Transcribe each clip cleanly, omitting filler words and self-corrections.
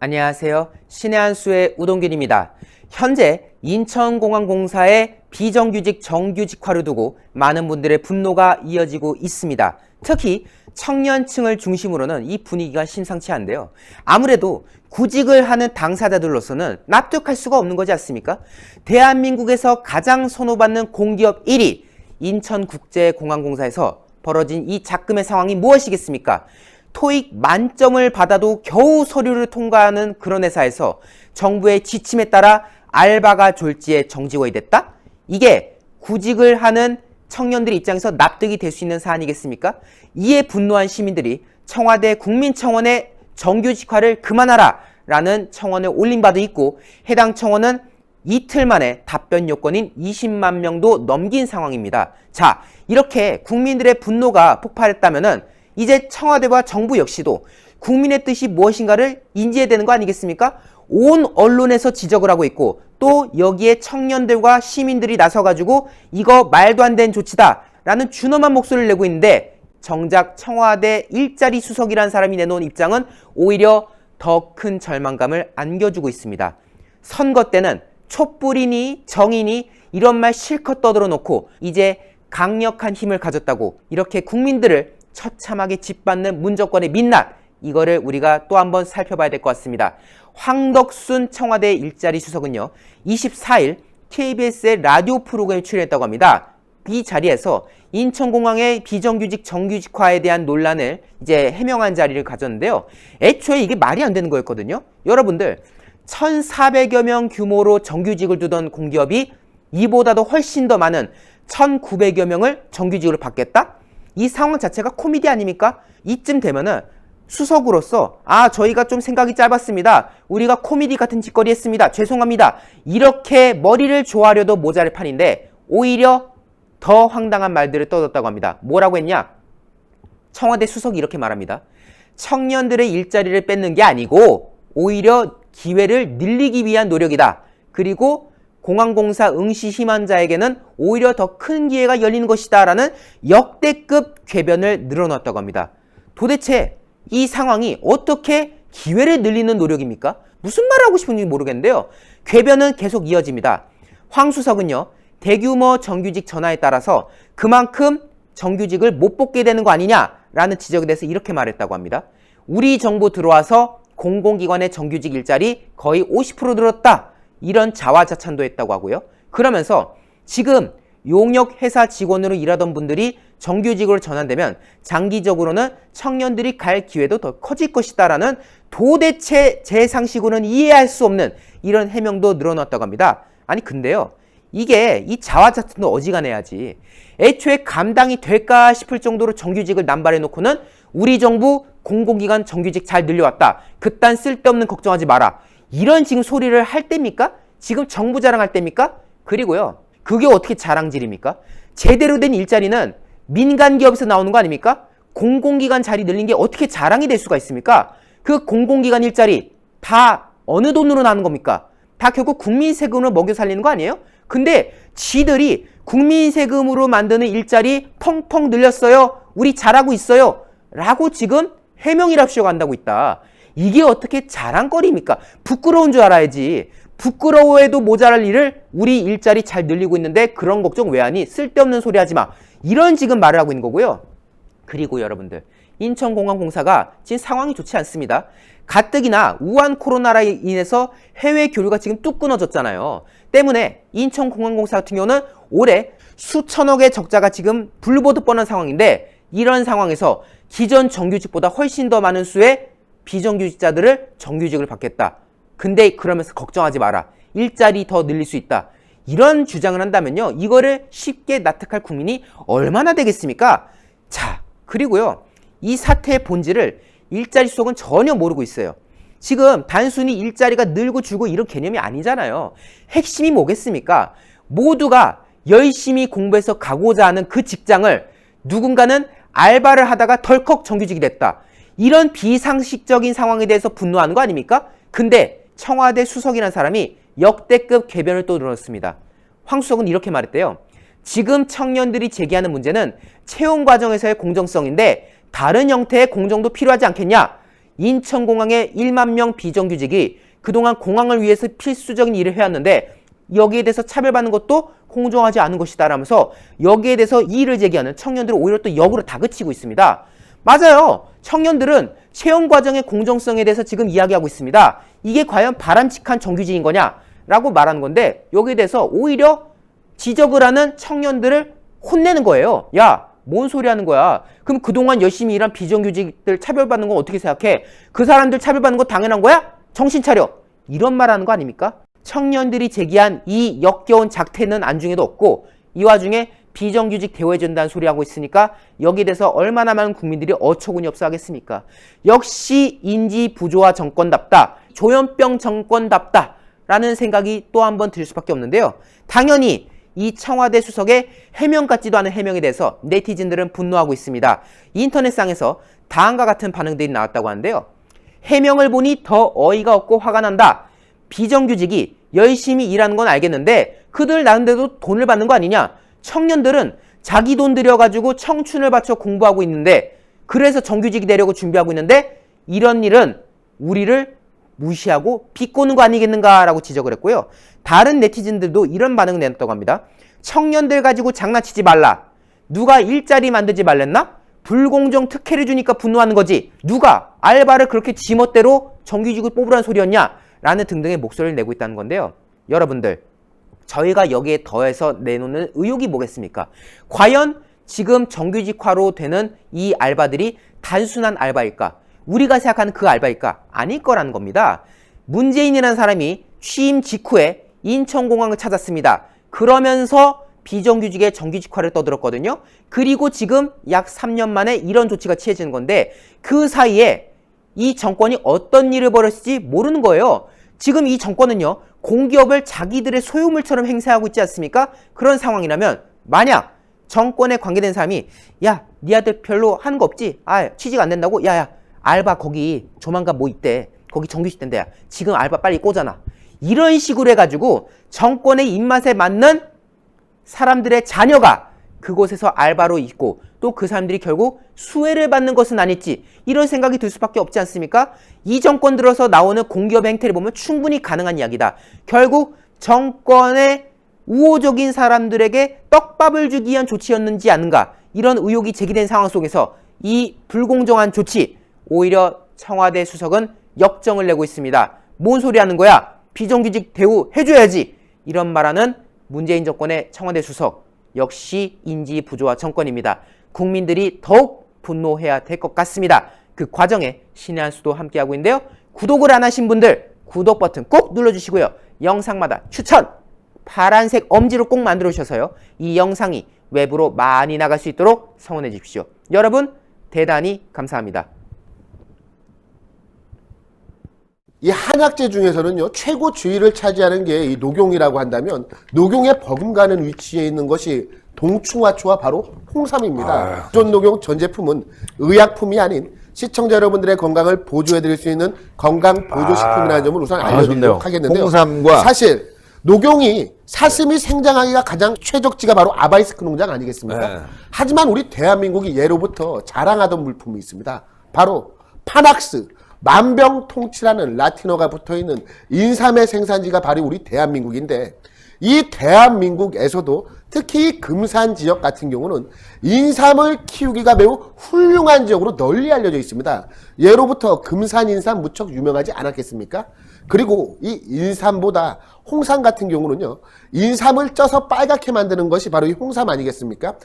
안녕하세요. 신의 한수의 우동균입니다. 현재 인천공항공사의 비정규직 정규직화를 두고 많은 분들의 분노가 이어지고 있습니다. 특히 청년층을 중심으로는 이 분위기가 심상치 않은데요. 아무래도 구직을 하는 당사자들로서는 납득할 수가 없는 거지 않습니까? 대한민국에서 가장 선호받는 공기업 1위 인천국제공항공사에서 벌어진 이 작금의 상황이 무엇이겠습니까? 토익 만점을 받아도 겨우 서류를 통과하는 그런 회사에서 정부의 지침에 따라 알바가 졸지에 정직원이 됐다? 이게 구직을 하는 청년들 입장에서 납득이 될 수 있는 사안이겠습니까? 이에 분노한 시민들이 청와대 국민청원에 정규직화를 그만하라 라는 청원을 올린 바도 있고, 해당 청원은 이틀 만에 답변 요건인 20만 명도 넘긴 상황입니다. 자, 이렇게 국민들의 분노가 폭발했다면은 이제 청와대와 정부 역시도 국민의 뜻이 무엇인가를 인지해야 되는 거 아니겠습니까? 온 언론에서 지적을 하고 있고, 또 여기에 청년들과 시민들이 나서가지고 이거 말도 안 되는 조치다 라는 준엄한 목소리를 내고 있는데, 정작 청와대 일자리 수석이라는 사람이 내놓은 입장은 오히려 더 큰 절망감을 안겨주고 있습니다. 선거 때는 촛불이니 정의니 이런 말 실컷 떠들어 놓고 이제 강력한 힘을 가졌다고 이렇게 국민들을 처참하게 짓밟는 문정권의 민낯, 이거를 우리가 또 한번 살펴봐야 될 것 같습니다. 황덕순 청와대 일자리 수석은요, 24일 KBS의 라디오 프로그램에 출연했다고 합니다. 이 자리에서 인천공항의 비정규직 정규직화에 대한 논란을 이제 해명한 자리를 가졌는데요. 애초에 이게 말이 안 되는 거였거든요. 여러분들, 1,400여 명 규모로 정규직을 두던 공기업이 이보다도 훨씬 더 많은 1,900여 명을 정규직으로 받겠다? 이 상황 자체가 코미디 아닙니까? 이쯤 되면은 수석으로서 저희가 좀 생각이 짧았습니다. 우리가 코미디 같은 짓거리 했습니다. 죄송합니다. 이렇게 머리를 조아려도 모자랄 판인데 오히려 더 황당한 말들을 떠들었다고 합니다. 뭐라고 했냐? 청와대 수석이 이렇게 말합니다. 청년들의 일자리를 뺏는 게 아니고 오히려 기회를 늘리기 위한 노력이다. 그리고 공항공사 응시 희망자에게는 오히려 더 큰 기회가 열리는 것이다 라는 역대급 궤변을 늘어놨다고 합니다. 도대체 이 상황이 어떻게 기회를 늘리는 노력입니까? 무슨 말을 하고 싶은지 모르겠는데요. 궤변은 계속 이어집니다. 황 수석은요, 대규모 정규직 전환에 따라서 그만큼 정규직을 못 뽑게 되는 거 아니냐라는 지적에 대해서 이렇게 말했다고 합니다. 우리 정부 들어와서 공공기관의 정규직 일자리 거의 50% 늘었다. 이런 자화자찬도 했다고 하고요. 그러면서 지금 용역 회사 직원으로 일하던 분들이 정규직으로 전환되면 장기적으로는 청년들이 갈 기회도 더 커질 것이다 라는 도대체 제 상식으로는 이해할 수 없는 이런 해명도 늘어났다고 합니다. 아니 근데요, 이게 이 자화자찬도 어지간해야지. 애초에 감당이 될까 싶을 정도로 정규직을 남발해 놓고는 우리 정부 공공기관 정규직 잘 늘려왔다. 그딴 쓸데없는 걱정하지 마라. 이런 지금 소리를 할 때입니까? 지금 정부 자랑할 때입니까? 그리고요, 그게 어떻게 자랑질입니까? 제대로 된 일자리는 민간 기업에서 나오는 거 아닙니까? 공공기관 자리 늘린 게 어떻게 자랑이 될 수가 있습니까? 그 공공기관 일자리 다 어느 돈으로 나는 겁니까? 다 결국 국민 세금으로 먹여 살리는 거 아니에요? 근데 지들이 국민 세금으로 만드는 일자리 펑펑 늘렸어요. 우리 잘하고 있어요. 라고 지금 해명이랍시고 한다고 있다. 이게 어떻게 자랑거리입니까? 부끄러운 줄 알아야지. 부끄러워해도 모자랄 일을 우리 일자리 잘 늘리고 있는데 그런 걱정 왜 하니? 쓸데없는 소리 하지 마. 이런 지금 말을 하고 있는 거고요. 그리고 여러분들, 인천공항공사가 지금 상황이 좋지 않습니다. 가뜩이나 우한 코로나로 인해서 해외 교류가 지금 뚝 끊어졌잖아요. 때문에 인천공항공사 같은 경우는 올해 수천억의 적자가 지금 불보듯 뻔한 상황인데, 이런 상황에서 기존 정규직보다 훨씬 더 많은 수의 비정규직자들을 정규직을 받겠다. 근데 그러면서 걱정하지 마라. 일자리 더 늘릴 수 있다. 이런 주장을 한다면요, 이거를 쉽게 납득할 국민이 얼마나 되겠습니까? 자, 그리고요, 이 사태의 본질을 일자리 수석은 전혀 모르고 있어요. 지금 단순히 일자리가 늘고 줄고 이런 개념이 아니잖아요. 핵심이 뭐겠습니까? 모두가 열심히 공부해서 가고자 하는 그 직장을 누군가는 알바를 하다가 덜컥 정규직이 됐다. 이런 비상식적인 상황에 대해서 분노하는 거 아닙니까? 근데 청와대 수석이라는 사람이 역대급 궤변을 또 늘었습니다. 황 수석은 이렇게 말했대요. 지금 청년들이 제기하는 문제는 채용 과정에서의 공정성인데 다른 형태의 공정도 필요하지 않겠냐? 인천공항의 1만 명 비정규직이 그동안 공항을 위해서 필수적인 일을 해왔는데 여기에 대해서 차별받는 것도 공정하지 않은 것이다 라면서 여기에 대해서 이의를 제기하는 청년들을 오히려 또 역으로 다그치고 있습니다. 맞아요. 청년들은 채용 과정의 공정성에 대해서 지금 이야기하고 있습니다. 이게 과연 바람직한 정규직인 거냐 라고 말하는 건데 여기에 대해서 오히려 지적을 하는 청년들을 혼내는 거예요. 야, 뭔 소리 하는 거야. 그럼 그동안 열심히 일한 비정규직들 차별받는 건 어떻게 생각해? 그 사람들 차별받는 거 당연한 거야? 정신 차려. 이런 말 하는 거 아닙니까? 청년들이 제기한 이 역겨운 작태는 안중에도 없고 이 와중에 비정규직 대우해준다는 소리 하고 있으니까 여기에 대해서 얼마나 많은 국민들이 어처구니 없어 하겠습니까? 역시 인지 부조화 정권답다. 조현병 정권답다. 라는 생각이 또 한 번 들 수밖에 없는데요. 당연히 이 청와대 수석의 해명 같지도 않은 해명에 대해서 네티즌들은 분노하고 있습니다. 인터넷상에서 다음과 같은 반응들이 나왔다고 하는데요. 해명을 보니 더 어이가 없고 화가 난다. 비정규직이 열심히 일하는 건 알겠는데 그들 나름대로 돈을 받는 거 아니냐. 청년들은 자기 돈 들여가지고 청춘을 바쳐 공부하고 있는데 그래서 정규직이 되려고 준비하고 있는데 이런 일은 우리를 무시하고 비꼬는 거 아니겠는가라고 지적을 했고요. 다른 네티즌들도 이런 반응을 내놨다고 합니다. 청년들 가지고 장난치지 말라. 누가 일자리 만들지 말랬나? 불공정 특혜를 주니까 분노하는 거지. 누가 알바를 그렇게 지멋대로 정규직을 뽑으라는 소리였냐? 라는 등등의 목소리를 내고 있다는 건데요. 여러분들, 저희가 여기에 더해서 내놓는 의혹이 뭐겠습니까? 과연 지금 정규직화로 되는 이 알바들이 단순한 알바일까? 우리가 생각하는 그 알바일까? 아닐 거라는 겁니다. 문재인이라는 사람이 취임 직후에 인천공항을 찾았습니다. 그러면서 비정규직의 정규직화를 떠들었거든요. 그리고 지금 약 3년 만에 이런 조치가 취해지는 건데 그 사이에 이 정권이 어떤 일을 벌였을지 모르는 거예요. 지금 이 정권은요. 공기업을 자기들의 소유물처럼 행세하고 있지 않습니까? 그런 상황이라면 만약 정권에 관계된 사람이 야, 네 아들 별로 하는 거 없지? 아, 취직 안 된다고? 야야, 알바 거기 조만간 뭐 있대. 거기 정규직 된대. 지금 알바 빨리 꽂아놔. 이런 식으로 해가지고 정권의 입맛에 맞는 사람들의 자녀가 그곳에서 알바로 있고 또 그 사람들이 결국 수혜를 받는 것은 아닐지 이런 생각이 들 수밖에 없지 않습니까? 이 정권 들어서 나오는 공기업의 행태를 보면 충분히 가능한 이야기다. 결국 정권의 우호적인 사람들에게 떡밥을 주기 위한 조치였는지 아닌가 이런 의혹이 제기된 상황 속에서 이 불공정한 조치 오히려 청와대 수석은 역정을 내고 있습니다. 뭔 소리 하는 거야? 비정규직 대우 해줘야지. 이런 말하는 문재인 정권의 청와대 수석 역시 인지 부조화 정권입니다. 국민들이 더욱 분노해야 될 것 같습니다. 그 과정에 신의 한 수도 함께하고 있는데요. 구독을 안 하신 분들 구독 버튼 꼭 눌러주시고요. 영상마다 추천! 파란색 엄지로 꼭 만들어 주셔서요. 이 영상이 외부로 많이 나갈 수 있도록 성원해 주십시오. 여러분 대단히 감사합니다. 이 한약재 중에서는요, 최고 지위를 차지하는 게 이 녹용이라고 한다면, 녹용에 버금가는 위치에 있는 것이 동충하초와 바로 홍삼입니다. 기존 녹용 전 제품은 의약품이 아닌 시청자 여러분들의 건강을 보조해드릴 수 있는 건강 보조식품이라는 점을 우선 알려드리도록 하겠는데요. 홍삼과 사실 녹용이 사슴이 생장하기가 가장 최적지가 바로 아바이스크 농장 아니겠습니까? 네. 하지만 우리 대한민국이 예로부터 자랑하던 물품이 있습니다. 바로 파낙스, 만병통치라는 라틴어가 붙어있는 인삼의 생산지가 바로 우리 대한민국인데 이 대한민국에서도 특히 이 금산 지역 같은 경우는 인삼을 키우기가 매우 훌륭한 지역으로 널리 알려져 있습니다. 예로부터 금산 인삼 무척 유명하지 않았겠습니까? 그리고 이 인삼보다 홍삼 같은 경우는요, 인삼을 쪄서 빨갛게 만드는 것이 바로 이 홍삼 아니겠습니까?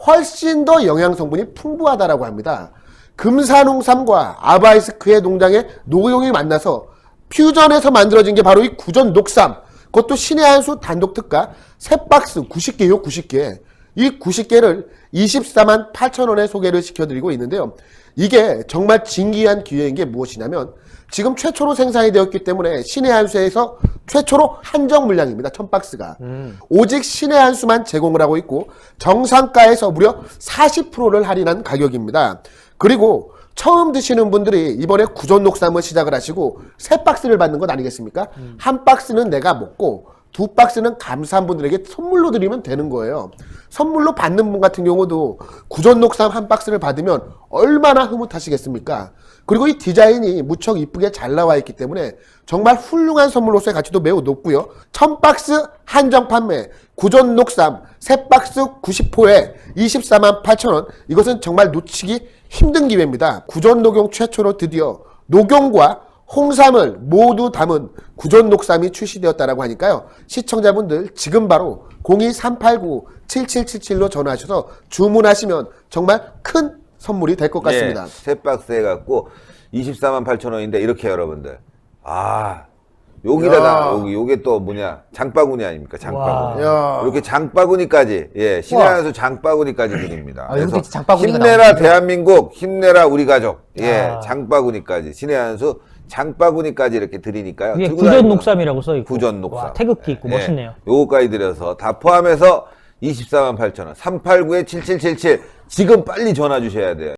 훨씬 더 영양성분이 풍부하다라고 합니다. 금산 홍삼과 아바이스크의 농장의 녹용이 만나서 퓨전해서 만들어진 게 바로 이 구전 녹삼, 그것도 신의 한 수 단독 특가 3박스 90개요, 90개. 이 90개를 24만 8천 원에 소개를 시켜드리고 있는데요. 이게 정말 진기한 기회인 게 무엇이냐면 지금 최초로 생산이 되었기 때문에 신의 한 수에서 최초로 한정 물량입니다. 1000박스가. 오직 신의 한 수만 제공을 하고 있고 정상가에서 무려 40%를 할인한 가격입니다. 그리고 처음 드시는 분들이 이번에 구전 녹삼을 시작을 하시고 3박스를 받는 것 아니겠습니까? 한 박스는 내가 먹고 2박스는 감사한 분들에게 선물로 드리면 되는 거예요. 선물로 받는 분 같은 경우도 구전녹삼 1박스를 받으면 얼마나 흐뭇하시겠습니까? 그리고 이 디자인이 무척 이쁘게 잘 나와 있기 때문에 정말 훌륭한 선물로서의 가치도 매우 높고요. 1000박스 한정 판매, 구전녹삼 3박스 90호에 24만 8천원. 이것은 정말 놓치기 힘든 기회입니다. 구전녹용 최초로 드디어 녹용과 홍삼을 모두 담은 구전녹삼이 출시되었다라고 하니까요. 시청자분들 지금 바로 02389-7777로 전화하셔서 주문하시면 정말 큰 선물이 될 것 같습니다. 예, 세 박스 해갖고 24만 8천 원인데 이렇게 여러분들 여기다가 요게 또 뭐냐 장바구니 아닙니까? 장바구니. 야. 이렇게 장바구니까지 신의 한 수 장바구니까지 드립니다. 아, 여기도 그래서 장바구니가 힘내라 나오는데. 대한민국, 힘내라 우리 가족. 장바구니까지 신의 한 수 장바구니까지 이렇게 드리니까요. 위에 들고 다니면 구전녹삼이라고 써있고. 구전녹삼. 와, 태극기 있고 예, 멋있네요. 요거까지 드려서 다 포함해서 24만 8천 원. 389-7777 지금 빨리 전화 주셔야 돼요.